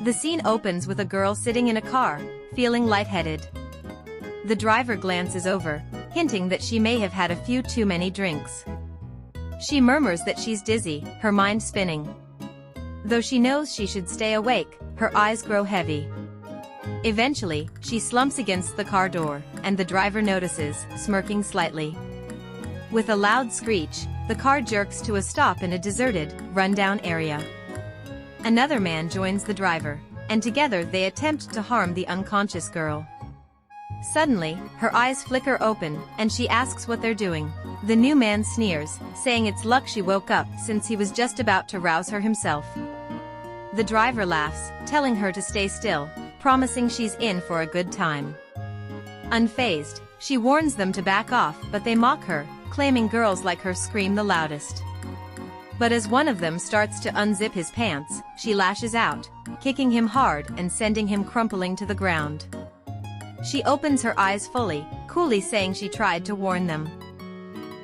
The scene opens with a girl sitting in a car, feeling lightheaded. The driver glances over, hinting that she may have had a few too many drinks. She murmurs that she's dizzy, her mind spinning. Though she knows she should stay awake, her eyes grow heavy. Eventually, she slumps against the car door, and the driver notices, smirking slightly. With a loud screech, the car jerks to a stop in a deserted, rundown area. Another man joins the driver, and together they attempt to harm the unconscious girl. Suddenly, her eyes flicker open, and she asks what they're doing. The new man sneers, saying it's luck she woke up since he was just about to rouse her himself. The driver laughs, telling her to stay still, promising she's in for a good time. Unfazed, she warns them to back off, but they mock her, claiming girls like her scream the loudest. But as one of them starts to unzip his pants, she lashes out, kicking him hard and sending him crumpling to the ground. She opens her eyes fully, coolly saying she tried to warn them.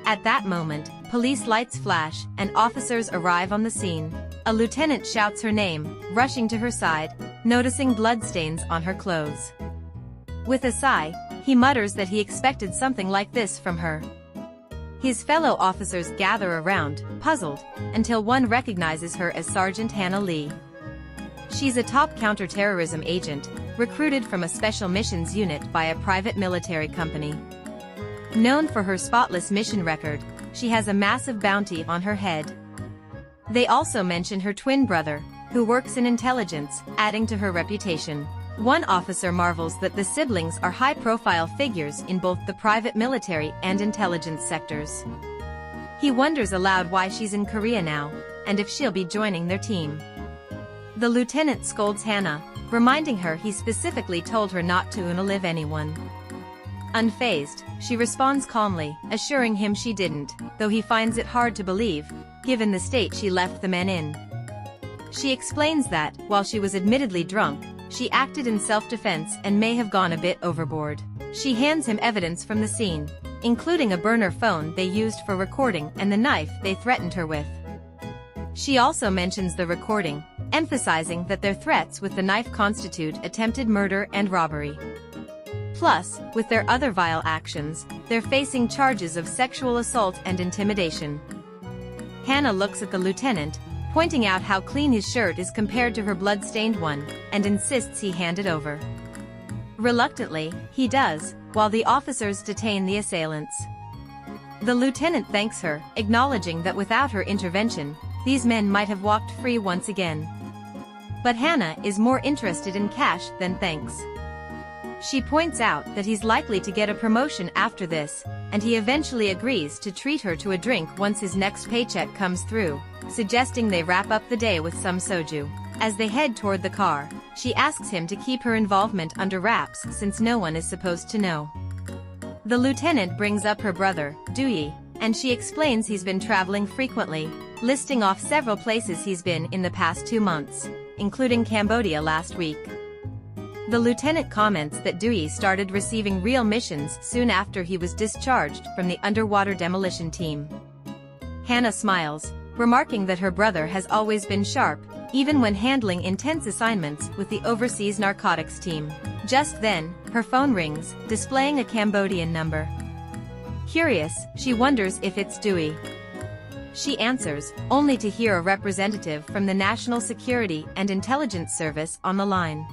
At that moment, police lights flash, and officers arrive on the scene. A lieutenant shouts her name, rushing to her side, noticing bloodstains on her clothes. With a sigh, he mutters that he expected something like this from her. His fellow officers gather around, puzzled, until one recognizes her as Sergeant Hana Lee. She's a top counterterrorism agent, recruited from a special missions unit by a private military company. Known for her spotless mission record, she has a massive bounty on her head. They also mention her twin brother, who works in intelligence, adding to her reputation. One officer marvels that the siblings are high-profile figures in both the private military and intelligence sectors. He wonders aloud why she's in Korea now, and if she'll be joining their team. The lieutenant scolds Hana, reminding her he specifically told her not to unalive anyone. Unfazed, she responds calmly, assuring him she didn't, though he finds it hard to believe, given the state she left the men in. She explains that, while she was admittedly drunk, she acted in self-defense and may have gone a bit overboard. She hands him evidence from the scene, including a burner phone they used for recording and the knife they threatened her with. She also mentions the recording, emphasizing that their threats with the knife constitute attempted murder and robbery. Plus, with their other vile actions, they're facing charges of sexual assault and intimidation. Hana looks at the lieutenant, pointing out how clean his shirt is compared to her blood-stained one, and insists he hand it over. Reluctantly, he does, while the officers detain the assailants. The lieutenant thanks her, acknowledging that without her intervention, these men might have walked free once again. But Hana is more interested in cash than thanks. She points out that he's likely to get a promotion after this, and he eventually agrees to treat her to a drink once his next paycheck comes through, suggesting they wrap up the day with some soju. As they head toward the car, she asks him to keep her involvement under wraps since no one is supposed to know. The lieutenant brings up her brother, Dooyi, and she explains he's been traveling frequently, listing off several places he's been in the past 2 months, including Cambodia last week. The lieutenant comments that Dooyi started receiving real missions soon after he was discharged from the underwater demolition team. Hana smiles, remarking that her brother has always been sharp, even when handling intense assignments with the overseas narcotics team. Just then, her phone rings, displaying a Cambodian number. Curious, she wonders if it's Dooyi. She answers, only to hear a representative from the National Security and Intelligence Service on the line.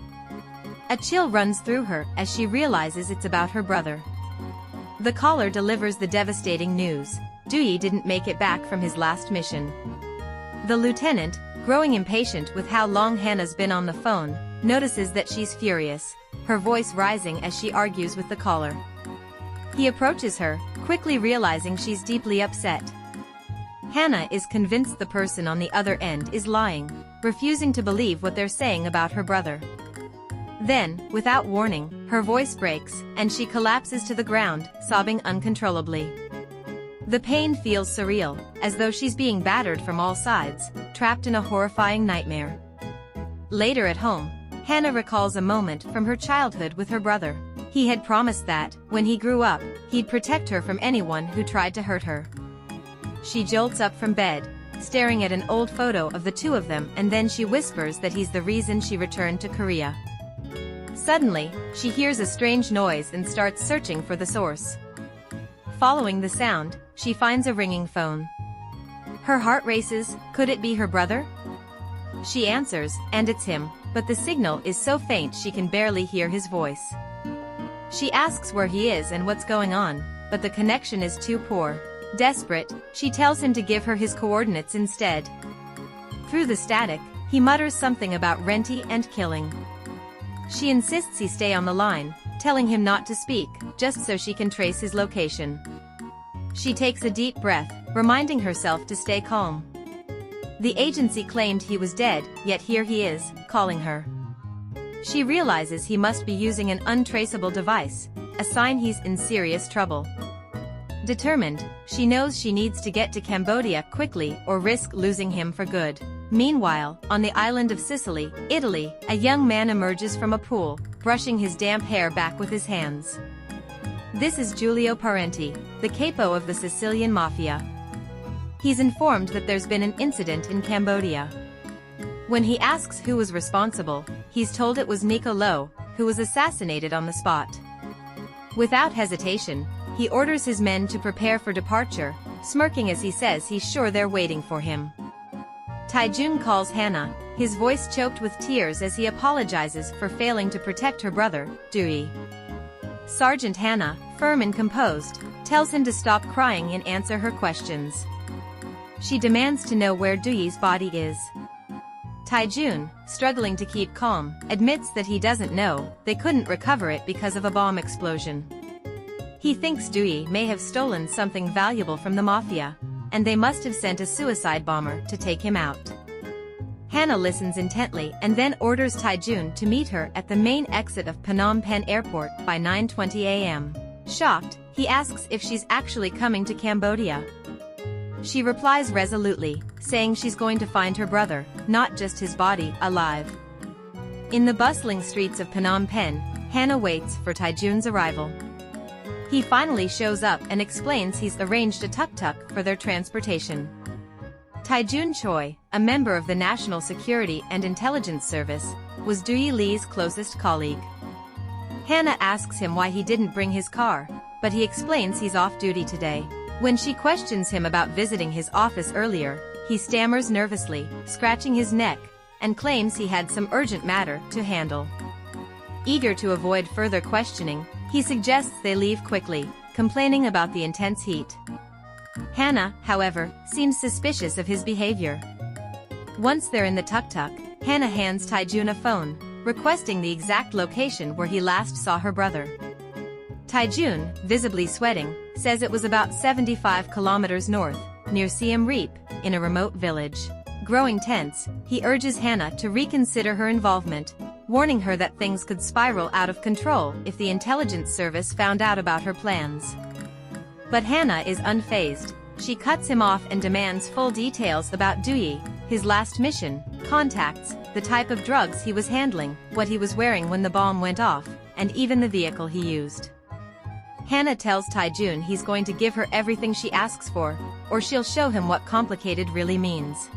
A chill runs through her as she realizes it's about her brother. The caller delivers the devastating news: Dooyi didn't make it back from his last mission. The lieutenant, growing impatient with how long Hana's been on the phone, notices that she's furious, her voice rising as she argues with the caller. He approaches her, quickly realizing she's deeply upset. Hana is convinced the person on the other end is lying, refusing to believe what they're saying about her brother. Then, without warning, her voice breaks, and she collapses to the ground, sobbing uncontrollably. The pain feels surreal, as though she's being battered from all sides, trapped in a horrifying nightmare. Later at home, Hana recalls a moment from her childhood with her brother. He had promised that, when he grew up, he'd protect her from anyone who tried to hurt her. She jolts up from bed, staring at an old photo of the two of them, and then she whispers that he's the reason she returned to Korea. Suddenly, she hears a strange noise and starts searching for the source. Following the sound, she finds a ringing phone. Her heart races. Could it be her brother? She answers, and it's him, but the signal is so faint she can barely hear his voice. She asks where he is and what's going on, but the connection is too poor. Desperate, she tells him to give her his coordinates instead. Through the static, he mutters something about renty and killing. She insists he stay on the line, telling him not to speak, just so she can trace his location. She takes a deep breath, reminding herself to stay calm. The agency claimed he was dead, yet here he is, calling her. She realizes he must be using an untraceable device, a sign he's in serious trouble. Determined, she knows she needs to get to Cambodia quickly or risk losing him for good. Meanwhile, on the island of Sicily, Italy, a young man emerges from a pool, brushing his damp hair back with his hands. This is Giulio Parenti, the Capo of the Sicilian Mafia. He's informed that there's been an incident in Cambodia. When he asks who was responsible, he's told it was Niccolo, who was assassinated on the spot. Without hesitation, he orders his men to prepare for departure, smirking as he says he's sure they're waiting for him. Taejun calls Hana, his voice choked with tears as he apologizes for failing to protect her brother, Dui. Sergeant Hana, firm and composed, tells him to stop crying and answer her questions. She demands to know where Dui's body is. Taejun, struggling to keep calm, admits that he doesn't know. They couldn't recover it because of a bomb explosion. He thinks Dui may have stolen something valuable from the Mafia, and they must have sent a suicide bomber to take him out. Hana listens intently and then orders Taejun to meet her at the main exit of Phnom Penh Airport by 9:20 a.m. Shocked, he asks if she's actually coming to Cambodia. She replies resolutely, saying she's going to find her brother, not just his body, alive. In the bustling streets of Phnom Penh, Hana waits for Taejun's arrival. He finally shows up and explains he's arranged a tuk-tuk for their transportation. Taejun Choi, a member of the National Security and Intelligence Service, was Dui Lee's closest colleague. Hana asks him why he didn't bring his car, but he explains he's off duty today. When she questions him about visiting his office earlier, he stammers nervously, scratching his neck, and claims he had some urgent matter to handle. Eager to avoid further questioning, he suggests they leave quickly, complaining about the intense heat. Hana, however, seems suspicious of his behavior. Once they're in the tuk-tuk, Hana hands Taejun a phone, requesting the exact location where he last saw her brother. Taejun, visibly sweating, says it was about 75 kilometers north, near Siem Reap, in a remote village. Growing tense, he urges Hana to reconsider her involvement, warning her that things could spiral out of control if the intelligence service found out about her plans. But Hana is unfazed. She cuts him off and demands full details about Dui, his last mission, contacts, the type of drugs he was handling, what he was wearing when the bomb went off, and even the vehicle he used. Hana tells Taejun he's going to give her everything she asks for, or she'll show him what complicated really means.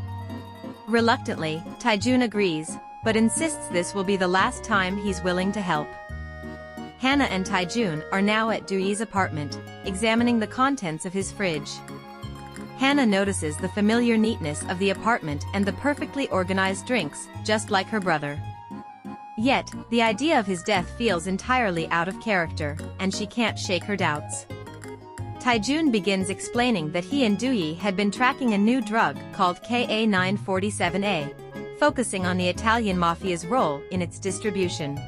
Reluctantly, Taejun agrees, but insists this will be the last time he's willing to help. Hana and Taejun are now at Dui's apartment, examining the contents of his fridge. Hana notices the familiar neatness of the apartment and the perfectly organized drinks, just like her brother. Yet, the idea of his death feels entirely out of character, and she can't shake her doubts. Taejun begins explaining that he and Dui had been tracking a new drug called Ka-947A, focusing on the Italian Mafia's role in its distribution.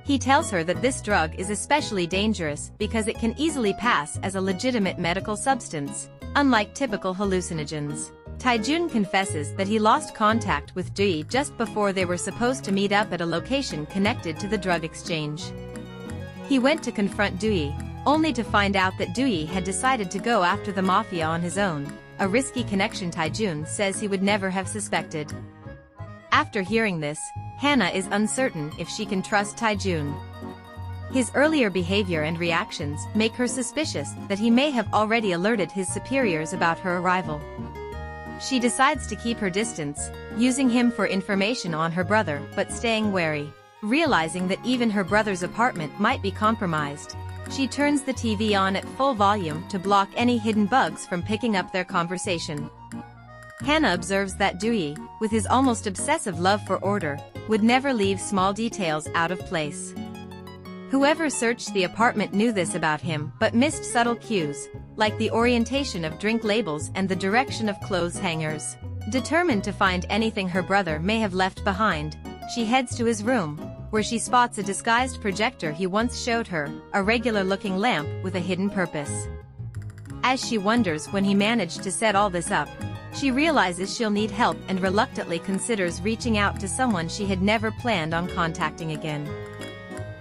He tells her that this drug is especially dangerous because it can easily pass as a legitimate medical substance, unlike typical hallucinogens. Taejun confesses that he lost contact with Dui just before they were supposed to meet up at a location connected to the drug exchange. He went to confront Dui, only to find out that Dui had decided to go after the Mafia on his own, a risky connection Taejun says he would never have suspected. After hearing this, Hana is uncertain if she can trust Taejun. His earlier behavior and reactions make her suspicious that he may have already alerted his superiors about her arrival. She decides to keep her distance, using him for information on her brother but staying wary. Realizing that even her brother's apartment might be compromised, she turns the TV on at full volume to block any hidden bugs from picking up their conversation. Hana observes that Dewey, with his almost obsessive love for order, would never leave small details out of place. Whoever searched the apartment knew this about him but missed subtle cues, like the orientation of drink labels and the direction of clothes hangers. Determined to find anything her brother may have left behind, she heads to his room, where she spots a disguised projector he once showed her, a regular-looking lamp with a hidden purpose. As she wonders when he managed to set all this up, she realizes she'll need help and reluctantly considers reaching out to someone she had never planned on contacting again.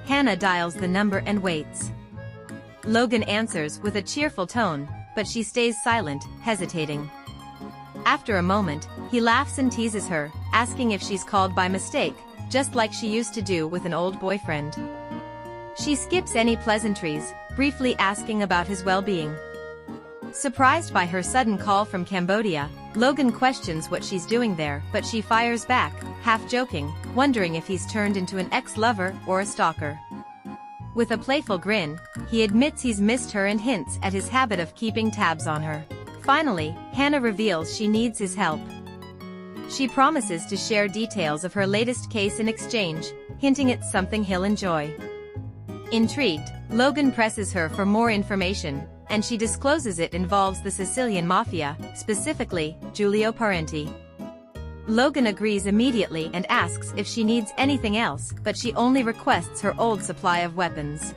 Hana dials the number and waits. Logan answers with a cheerful tone, but she stays silent, hesitating. After a moment, he laughs and teases her, asking if she's called by mistake, just like she used to do with an old boyfriend. She skips any pleasantries, briefly asking about his well-being. Surprised by her sudden call from Cambodia, Logan questions what she's doing there, but she fires back, half-joking, wondering if he's turned into an ex-lover or a stalker. With a playful grin, he admits he's missed her and hints at his habit of keeping tabs on her. Finally, Hana reveals she needs his help. She promises to share details of her latest case in exchange, hinting it's something he'll enjoy. Intrigued, Logan presses her for more information, and she discloses it involves the Sicilian Mafia, specifically, Giulio Parenti. Logan agrees immediately and asks if she needs anything else, but she only requests her old supply of weapons.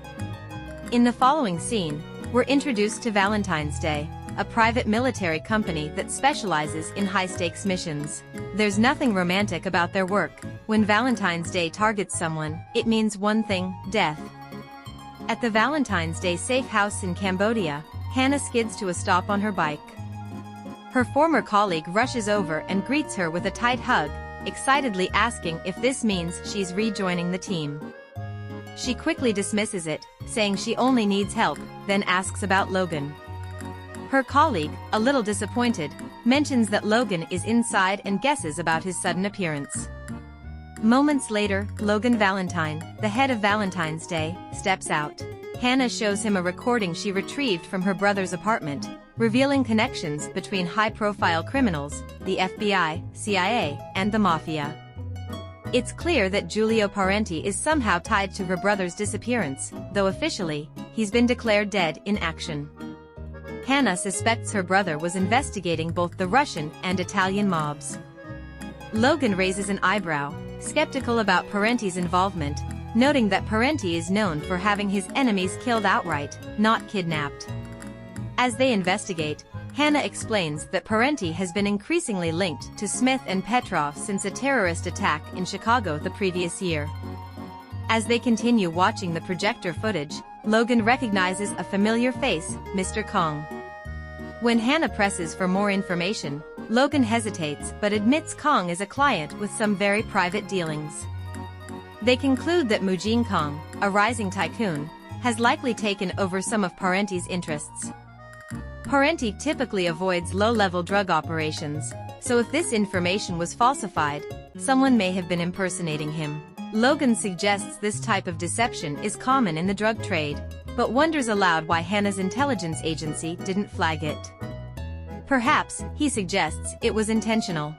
In the following scene, we're introduced to Valentine's Day, a private military company that specializes in high-stakes missions. There's nothing romantic about their work. When Valentine's Day targets someone, it means one thing: death. At the Valentine's Day safe house in Cambodia, Hana skids to a stop on her bike. Her former colleague rushes over and greets her with a tight hug, excitedly asking if this means she's rejoining the team. She quickly dismisses it, saying she only needs help, then asks about Logan. Her colleague, a little disappointed, mentions that Logan is inside and guesses about his sudden appearance. Moments later, Logan Valentine, the head of Valentine's Day, steps out. Hana shows him a recording she retrieved from her brother's apartment, revealing connections between high-profile criminals, the FBI, CIA, and the Mafia. It's clear that Giulio Parenti is somehow tied to her brother's disappearance, though officially, he's been declared dead in action. Hana suspects her brother was investigating both the Russian and Italian mobs. Logan raises an eyebrow, skeptical about Parenti's involvement, noting that Parenti is known for having his enemies killed outright, not kidnapped. As they investigate, Hana explains that Parenti has been increasingly linked to Smith and Petrov since a terrorist attack in Chicago the previous year. As they continue watching the projector footage, Logan recognizes a familiar face, Mr. Kong. When Hana presses for more information, Logan hesitates but admits Kong is a client with some very private dealings. They conclude that Mujin Kong, a rising tycoon, has likely taken over some of Parenti's interests. Parenti typically avoids low-level drug operations, so if this information was falsified, someone may have been impersonating him. Logan suggests this type of deception is common in the drug trade, but wonders aloud why Hana's intelligence agency didn't flag it. Perhaps, he suggests, it was intentional.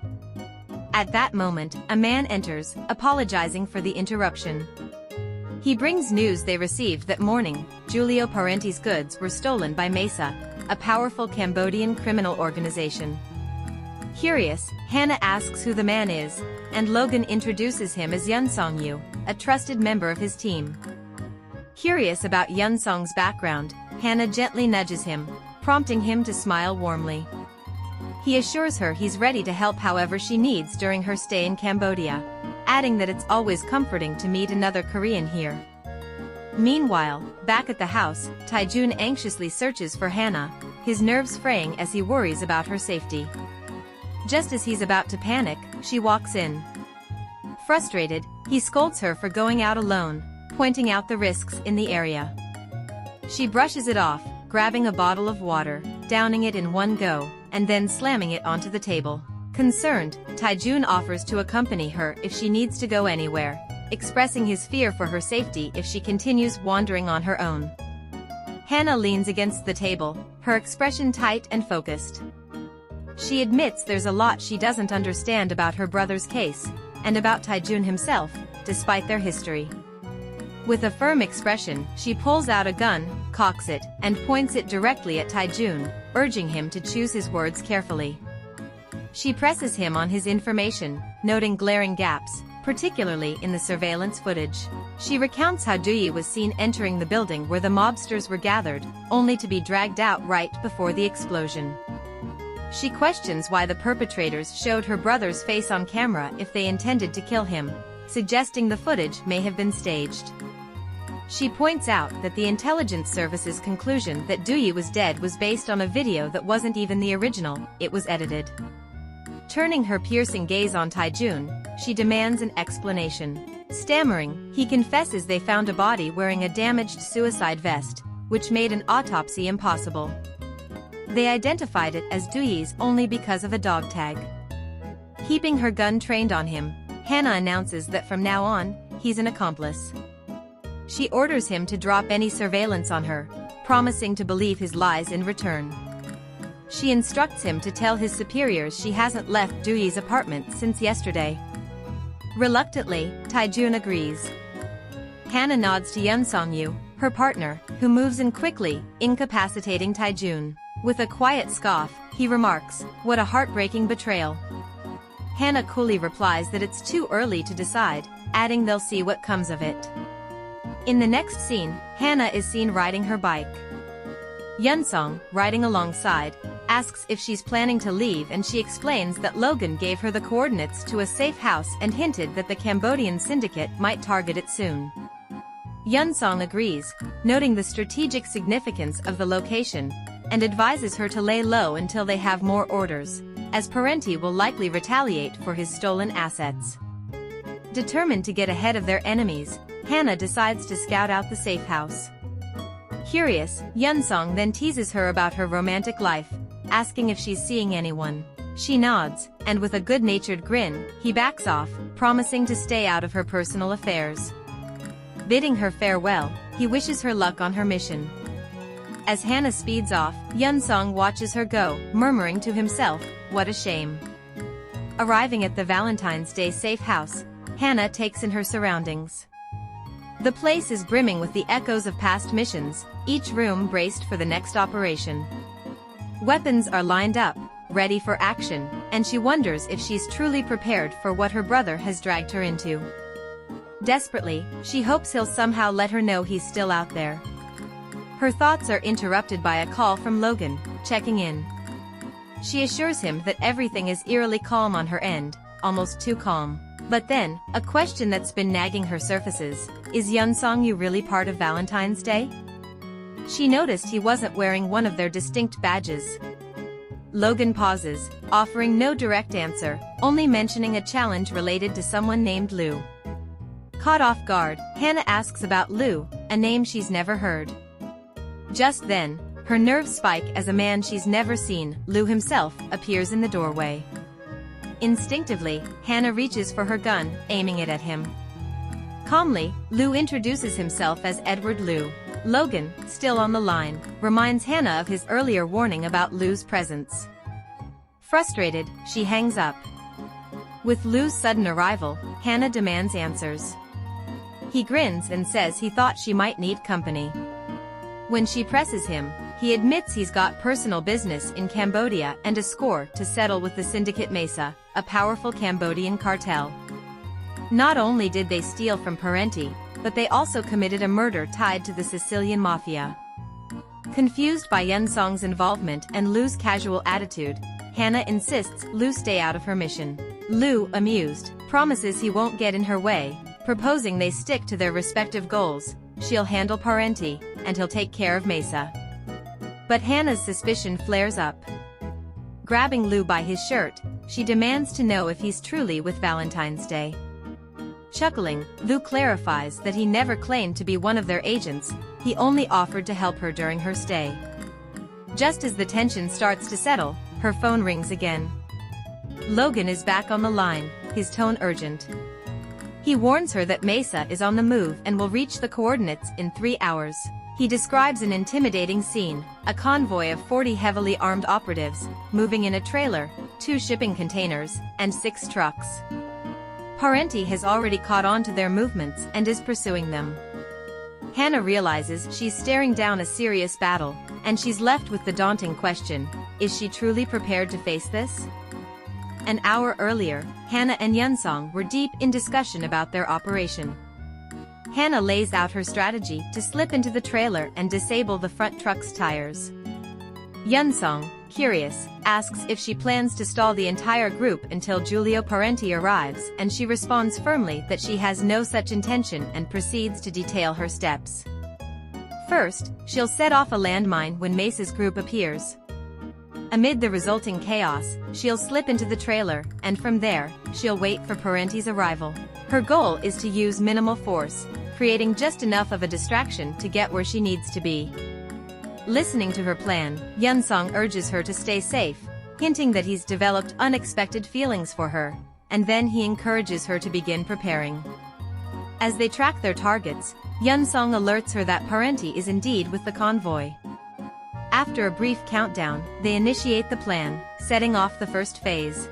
At that moment, a man enters, apologizing for the interruption. He brings news they received that morning: Giulio Parenti's goods were stolen by Mesa, a powerful Cambodian criminal organization. Curious, Hana asks who the man is, and Logan introduces him as Eunseong Yoo, a trusted member of his team. Curious about Eunseong's background, Hana gently nudges him, prompting him to smile warmly. He assures her he's ready to help however she needs during her stay in Cambodia, adding that it's always comforting to meet another Korean here. Meanwhile, back at the house, Taejun anxiously searches for Hana, his nerves fraying as he worries about her safety. Just as he's about to panic, she walks in. Frustrated, he scolds her for going out alone, pointing out the risks in the area. She brushes it off, grabbing a bottle of water, downing it in one go, and then slamming it onto the table. Concerned, Taejun offers to accompany her if she needs to go anywhere, expressing his fear for her safety if she continues wandering on her own. Hana leans against the table, her expression tight and focused. She admits there's a lot she doesn't understand about her brother's case, and about Taejun himself, despite their history. With a firm expression, she pulls out a gun, cocks it, and points it directly at Taejun, urging him to choose his words carefully. She presses him on his information, noting glaring gaps, particularly in the surveillance footage. She recounts how Dooyi was seen entering the building where the mobsters were gathered, only to be dragged out right before the explosion. She questions why the perpetrators showed her brother's face on camera if they intended to kill him, suggesting the footage may have been staged. She points out that the intelligence service's conclusion that Dooyi was dead was based on a video that wasn't even the original, it was edited. Turning her piercing gaze on Taejun, she demands an explanation. Stammering, he confesses they found a body wearing a damaged suicide vest, which made an autopsy impossible. They identified it as Dooyi's only because of a dog tag. Keeping her gun trained on him, Hana announces that from now on, he's an accomplice. She orders him to drop any surveillance on her, promising to believe his lies in return. She instructs him to tell his superiors she hasn't left Dooyi's apartment since yesterday. Reluctantly, Taejun agrees. Hana nods to Eunseong Yoo, her partner, who moves in quickly, incapacitating Taejun. With a quiet scoff, he remarks, "What a heartbreaking betrayal." Hana coolly replies that it's too early to decide, adding they'll see what comes of it. In the next scene, Hana is seen riding her bike. Eunseong, riding alongside, asks if she's planning to leave, and she explains that Logan gave her the coordinates to a safe house and hinted that the Cambodian syndicate might target it soon. Eunseong agrees, noting the strategic significance of the location, and advises her to lay low until they have more orders, as Parenti will likely retaliate for his stolen assets. Determined to get ahead of their enemies, Hana decides to scout out the safe house. Curious, Eunseong then teases her about her romantic life, asking if she's seeing anyone. She nods, and with a good-natured grin, he backs off, promising to stay out of her personal affairs. Bidding her farewell, he wishes her luck on her mission. As Hana speeds off, Eunseong watches her go, murmuring to himself, "What a shame." Arriving at the Valentine's Day safe house, Hana takes in her surroundings. The place is brimming with the echoes of past missions, each room braced for the next operation. Weapons are lined up, ready for action, and she wonders if she's truly prepared for what her brother has dragged her into. Desperately, she hopes he'll somehow let her know he's still out there. Her thoughts are interrupted by a call from Logan, checking in. She assures him that everything is eerily calm on her end, almost too calm. But then, a question that's been nagging her surfaces: is Eunseong Yoo really part of Valentine's Day? She noticed he wasn't wearing one of their distinct badges. Logan pauses, offering no direct answer, only mentioning a challenge related to someone named Lu. Caught off guard, Hana asks about Lu, a name she's never heard. Just then, her nerves spike as a man she's never seen, Lu himself, appears in the doorway. Instinctively, Hana reaches for her gun, aiming it at him. Calmly, Lu introduces himself as Edward Lu. Logan, still on the line, reminds Hana of his earlier warning about Lu's presence. Frustrated, she hangs up. With Lu's sudden arrival, Hana demands answers. He grins and says he thought she might need company. When she presses him, he admits he's got personal business in Cambodia and a score to settle with the Syndicate Mesa, a powerful Cambodian cartel. Not only did they steal from Parenti, but they also committed a murder tied to the Sicilian Mafia. Confused by Eunseong's involvement and Lu's casual attitude, Hana insists Lu stay out of her mission. Lu, amused, promises he won't get in her way, proposing they stick to their respective goals. She'll handle Parenti, and he'll take care of Mesa. But Hana's suspicion flares up. Grabbing Lu by his shirt, she demands to know if he's truly with Valentine's Day. Chuckling, Lu clarifies that he never claimed to be one of their agents, he only offered to help her during her stay. Just as the tension starts to settle, her phone rings again. Logan is back on the line, his tone urgent. He warns her that Mesa is on the move and will reach the coordinates in 3 hours. He describes an intimidating scene, a convoy of 40 heavily armed operatives, moving in a trailer, 2 shipping containers, and 6 trucks. Parenti has already caught on to their movements and is pursuing them. Hana realizes she's staring down a serious battle, and she's left with the daunting question, is she truly prepared to face this? An hour earlier, Hana and Eunseong were deep in discussion about their operation. Hana lays out her strategy to slip into the trailer and disable the front truck's tires. Eunseong, curious, asks if she plans to stall the entire group until Giulio Parenti arrives, and she responds firmly that she has no such intention and proceeds to detail her steps. First, she'll set off a landmine when Mesa's group appears. Amid the resulting chaos, she'll slip into the trailer, and from there, she'll wait for Parenti's arrival. Her goal is to use minimal force, creating just enough of a distraction to get where she needs to be. Listening to her plan, Eunseong urges her to stay safe, hinting that he's developed unexpected feelings for her, and then he encourages her to begin preparing. As they track their targets, Eunseong alerts her that Parenti is indeed with the convoy. After a brief countdown, they initiate the plan, setting off the first phase.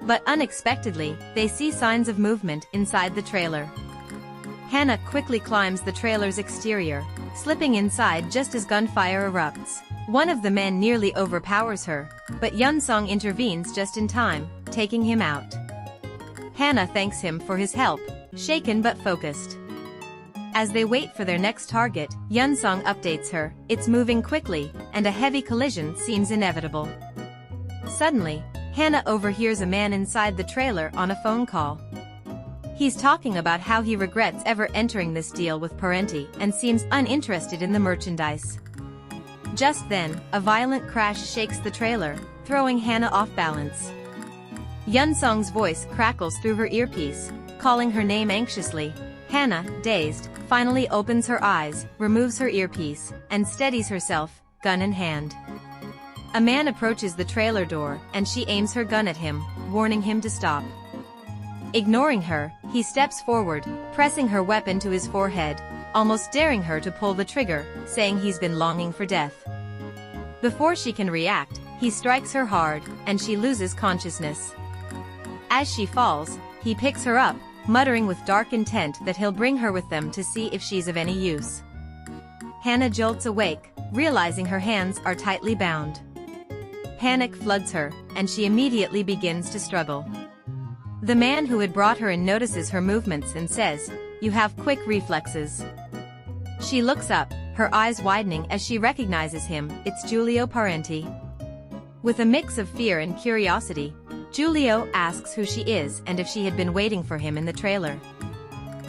But unexpectedly, they see signs of movement inside the trailer. Hana quickly climbs the trailer's exterior, slipping inside just as gunfire erupts. One of the men nearly overpowers her, but Eunseong intervenes just in time, taking him out. Hana thanks him for his help, shaken but focused. As they wait for their next target, Eunseong updates her, it's moving quickly, and a heavy collision seems inevitable. Suddenly, Hana overhears a man inside the trailer on a phone call. He's talking about how he regrets ever entering this deal with Parenti and seems uninterested in the merchandise. Just then, a violent crash shakes the trailer, throwing Hana off balance. Eunseong's voice crackles through her earpiece, calling her name anxiously. Hana, dazed, finally opens her eyes, removes her earpiece, and steadies herself, gun in hand. A man approaches the trailer door, and she aims her gun at him, warning him to stop. Ignoring her, he steps forward, pressing her weapon to his forehead, almost daring her to pull the trigger, saying he's been longing for death. Before she can react, he strikes her hard, and she loses consciousness. As she falls, he picks her up, muttering with dark intent that he'll bring her with them to see if she's of any use. Hana jolts awake, realizing her hands are tightly bound. Panic floods her, and she immediately begins to struggle. The man who had brought her in notices her movements and says, "You have quick reflexes." She looks up, her eyes widening as she recognizes him, it's Giulio Parenti. With a mix of fear and curiosity, Giulio asks who she is and if she had been waiting for him in the trailer.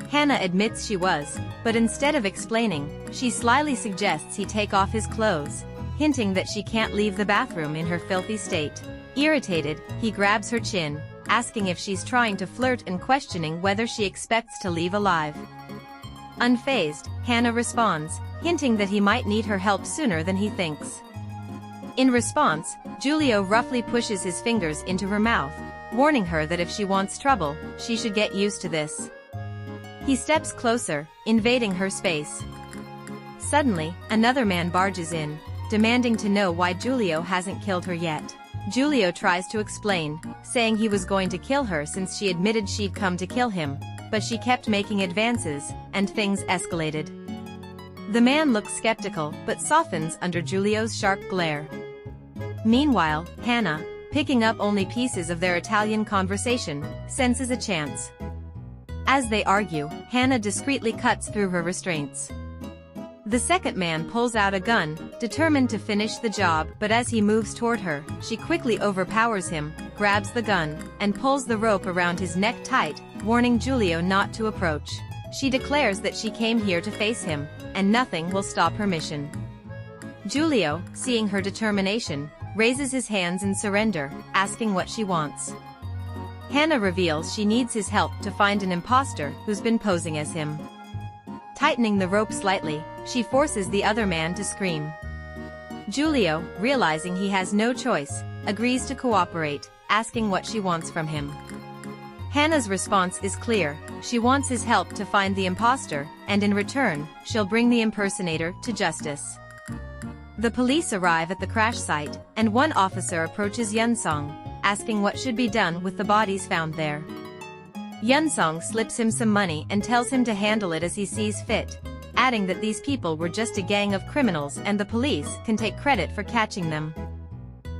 Hana admits she was, but instead of explaining, she slyly suggests he take off his clothes, hinting that she can't leave the bathroom in her filthy state. Irritated, he grabs her chin, asking if she's trying to flirt and questioning whether she expects to leave alive. Unfazed, Hana responds, hinting that he might need her help sooner than he thinks. In response, Giulio roughly pushes his fingers into her mouth, warning her that if she wants trouble, she should get used to this. He steps closer, invading her space. Suddenly, another man barges in, demanding to know why Giulio hasn't killed her yet. Giulio tries to explain, saying he was going to kill her since she admitted she'd come to kill him, but she kept making advances, and things escalated. The man looks skeptical but softens under Giulio's sharp glare. Meanwhile, Hana, picking up only pieces of their Italian conversation, senses a chance. As they argue, Hana discreetly cuts through her restraints. The second man pulls out a gun, determined to finish the job, but as he moves toward her, she quickly overpowers him, grabs the gun, and pulls the rope around his neck tight, warning Giulio not to approach. She declares that she came here to face him, and nothing will stop her mission. Giulio, seeing her determination, raises his hands in surrender, asking what she wants. Hana reveals she needs his help to find an imposter who's been posing as him. Tightening the rope slightly, she forces the other man to scream. Giulio, realizing he has no choice, agrees to cooperate, asking what she wants from him. Hana's response is clear: she wants his help to find the imposter, and in return, she'll bring the impersonator to justice. The police arrive at the crash site, and one officer approaches Eunseong, asking what should be done with the bodies found there. Eunseong slips him some money and tells him to handle it as he sees fit, adding that these people were just a gang of criminals and the police can take credit for catching them.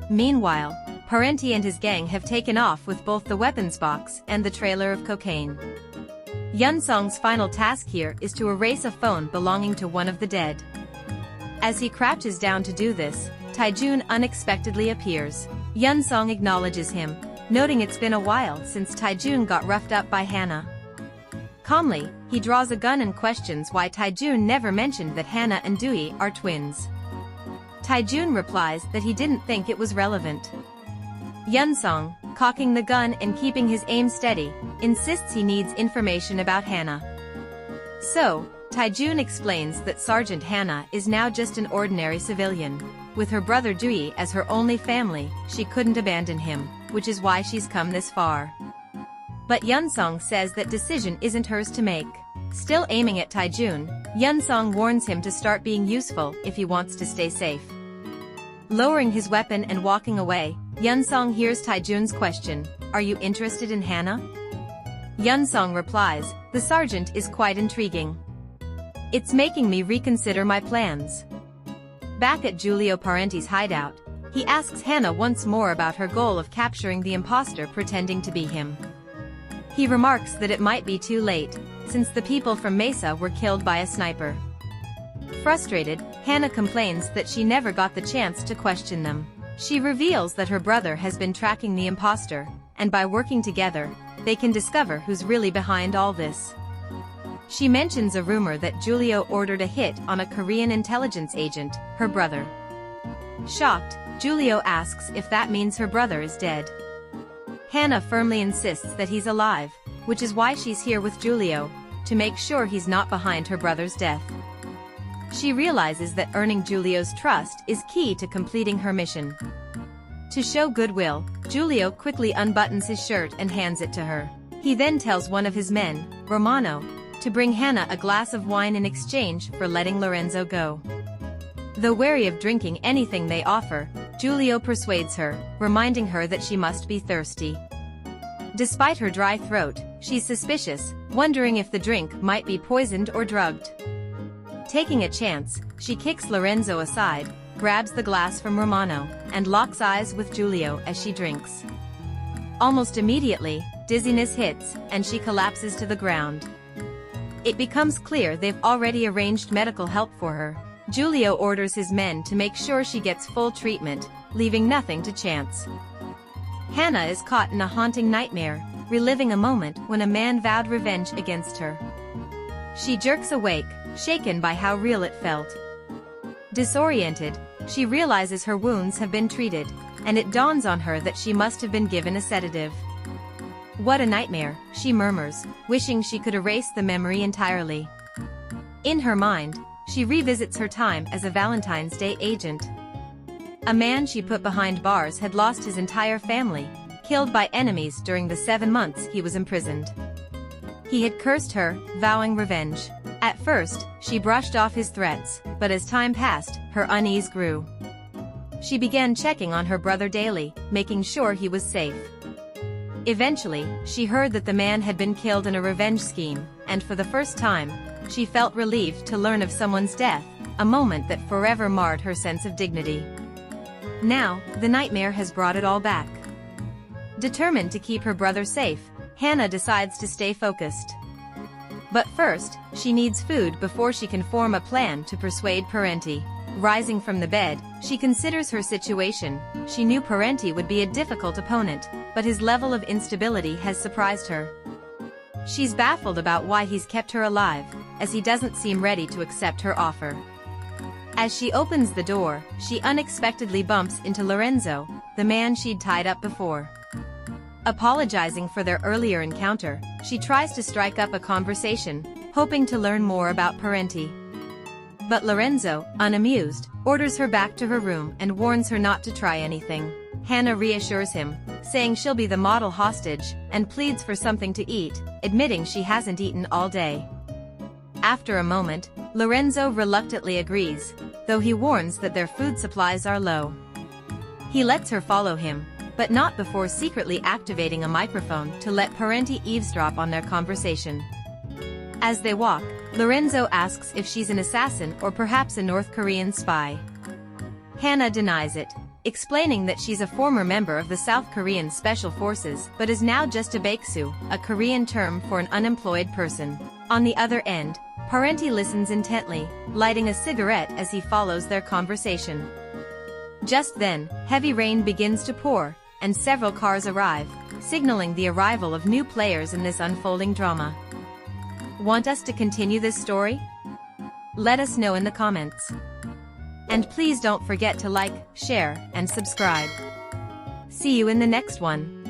Meanwhile, Parenti and his gang have taken off with both the weapons box and the trailer of cocaine. Eunseong's final task here is to erase a phone belonging to one of the dead. As he crouches down to do this, Taejun unexpectedly appears. Eunseong acknowledges him, noting it's been a while since Taejun got roughed up by Hana. Calmly, he draws a gun and questions why Taejun never mentioned that Hana and Dewey are twins. Taejun replies that he didn't think it was relevant. Eunseong, cocking the gun and keeping his aim steady, insists he needs information about Hana. So, Taejun explains that Sergeant Hana is now just an ordinary civilian. With her brother Dewey as her only family, she couldn't abandon him, which is why she's come this far. But Eunseong says that decision isn't hers to make. Still aiming at Taejun, Eunseong warns him to start being useful if he wants to stay safe. Lowering his weapon and walking away, Eunseong hears Taejun's question: "Are you interested in Hana?" Eunseong replies, "The sergeant is quite intriguing. It's making me reconsider my plans." Back at Giulio Parenti's hideout, he asks Hana once more about her goal of capturing the imposter pretending to be him. He remarks that it might be too late, since the people from Mesa were killed by a sniper. Frustrated, Hana complains that she never got the chance to question them. She reveals that her brother has been tracking the imposter, and by working together, they can discover who's really behind all this. She mentions a rumor that Giulio ordered a hit on a Korean intelligence agent, her brother. Shocked, Giulio asks if that means her brother is dead. Hana firmly insists that he's alive, which is why she's here with Giulio, to make sure he's not behind her brother's death. She realizes that earning Giulio's trust is key to completing her mission. To show goodwill, Giulio quickly unbuttons his shirt and hands it to her. He then tells one of his men, Romano, to bring Hana a glass of wine in exchange for letting Lorenzo go. Though wary of drinking anything they offer, Giulio persuades her, reminding her that she must be thirsty. Despite her dry throat, she's suspicious, wondering if the drink might be poisoned or drugged. Taking a chance, she kicks Lorenzo aside, grabs the glass from Romano, and locks eyes with Giulio as she drinks. Almost immediately, dizziness hits, and she collapses to the ground. It becomes clear they've already arranged medical help for her. Giulio orders his men to make sure she gets full treatment, leaving nothing to chance. Hana is caught in a haunting nightmare, reliving a moment when a man vowed revenge against her. She jerks awake, shaken by how real it felt. Disoriented, she realizes her wounds have been treated, and it dawns on her that she must have been given a sedative. "What a nightmare," she murmurs, wishing she could erase the memory entirely. In her mind, she revisits her time as a Valentine's Day agent. A man she put behind bars had lost his entire family, killed by enemies during the 7 months he was imprisoned. He had cursed her, vowing revenge. At first, she brushed off his threats, but as time passed, her unease grew. She began checking on her brother daily, making sure he was safe. Eventually, she heard that the man had been killed in a revenge scheme, and for the first time, she felt relieved to learn of someone's death, a moment that forever marred her sense of dignity. Now, the nightmare has brought it all back. Determined to keep her brother safe, Hana decides to stay focused. But first, she needs food before she can form a plan to persuade Parenti. Rising from the bed, she considers her situation. She knew Parenti would be a difficult opponent, but his level of instability has surprised her. She's baffled about why he's kept her alive, as he doesn't seem ready to accept her offer. As she opens the door, she unexpectedly bumps into Lorenzo, the man she'd tied up before. Apologizing for their earlier encounter, she tries to strike up a conversation, hoping to learn more about Parenti. But Lorenzo, unamused, orders her back to her room and warns her not to try anything. Hana reassures him, saying she'll be the model hostage, and pleads for something to eat, admitting she hasn't eaten all day. After a moment, Lorenzo reluctantly agrees, though he warns that their food supplies are low. He lets her follow him, but not before secretly activating a microphone to let Parenti eavesdrop on their conversation. As they walk, Lorenzo asks if she's an assassin or perhaps a North Korean spy. Hana denies it, explaining that she's a former member of the South Korean Special Forces but is now just a baeksu, a Korean term for an unemployed person. On the other end, Parenti listens intently, lighting a cigarette as he follows their conversation. Just then, heavy rain begins to pour, and several cars arrive, signaling the arrival of new players in this unfolding drama. Want us to continue this story? Let us know in the comments. And please don't forget to like, share, and subscribe. See you in the next one.